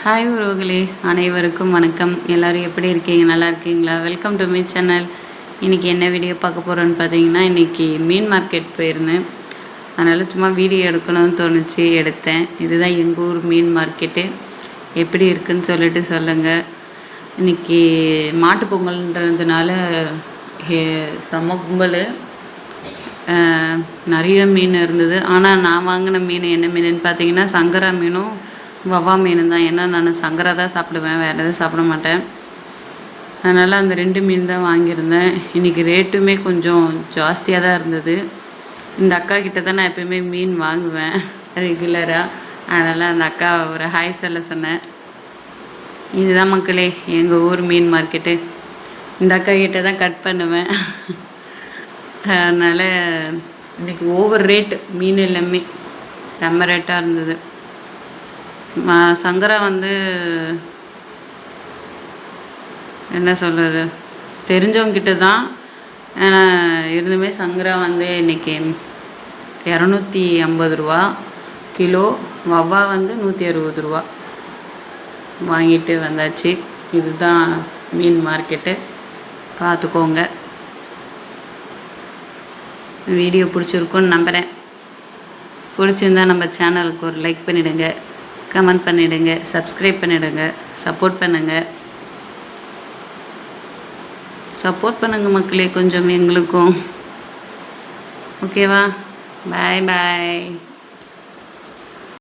Hi உறவுகளே, அனைவருக்கும் வணக்கம். எல்லோரும் எப்படி இருக்கீங்க? நல்லா இருக்கீங்களா? Welcome to me channel. இன்றைக்கி என்ன வீடியோ பார்க்க போகிறோன்னு பார்த்தீங்கன்னா, இன்றைக்கி மீன் மார்க்கெட் போயிருந்தேன். அதனால் சும்மா வீடியோ எடுக்கணும்னு தோணுச்சு, எடுத்தேன். இதுதான் எங்கள் ஊர் மீன் மார்க்கெட்டு. எப்படி இருக்குன்னு சொல்லிட்டு சொல்லுங்கள். இன்றைக்கி மாட்டுப் பொங்கல்ன்றதுனால செம்ம கும்பல். நிறைய மீன் இருந்தது. ஆனால் நான் வாங்கின மீன் என்ன மீனுன்னு பார்த்தீங்கன்னா, சங்கரா மீனும் வவ்வா மீன் தான். ஏன்னா நான் சங்கரா தான் சாப்பிடுவேன், வேறு எதுவும் சாப்பிட மாட்டேன். அதனால் அந்த 2 மீன் தான் வாங்கியிருந்தேன். இன்றைக்கி ரேட்டுமே கொஞ்சம் ஜாஸ்தியாக தான் இருந்தது. இந்த அக்கா கிட்ட தான் நான் எப்போயுமே மீன் வாங்குவேன் ரெகுலராக. அதனால் அந்த அக்கா ஒரு ஹாய் சொல்ல சொன்னேன். இதுதான் மக்களே எங்கள் ஊர் மீன் மார்க்கெட்டு. இந்த அக்கா கிட்ட தான் கட் பண்ணுவேன். அதனால் இன்றைக்கி ஓவர் ரேட்டு மீன் எல்லாமே செம்ம ரேட்டாக இருந்தது. சங்கரா என்ன சொல்கிறது, தெரிஞ்சவங்கிட்ட தான். இருந்துமே சங்கரா இன்றைக்கி 250 ரூபா கிலோ, வவ்வா 160 ரூபா வாங்கிட்டு வந்தாச்சு. இதுதான் மீன் மார்க்கெட்டு, பார்த்துக்கோங்க. வீடியோ பிடிச்சிருக்குன்னு நம்புகிறேன். பிடிச்சிருந்தா நம்ம சேனலுக்கு ஒரு லைக் பண்ணிவிடுங்க, கமெண்ட் பண்ணிவிடுங்க, சப்ஸ்கிரைப் பண்ணிவிடுங்க, சப்போர்ட் பண்ணுங்கள் மக்களே, கொஞ்சம் எங்களுக்கும். ஓகேவா? பாய் பாய்.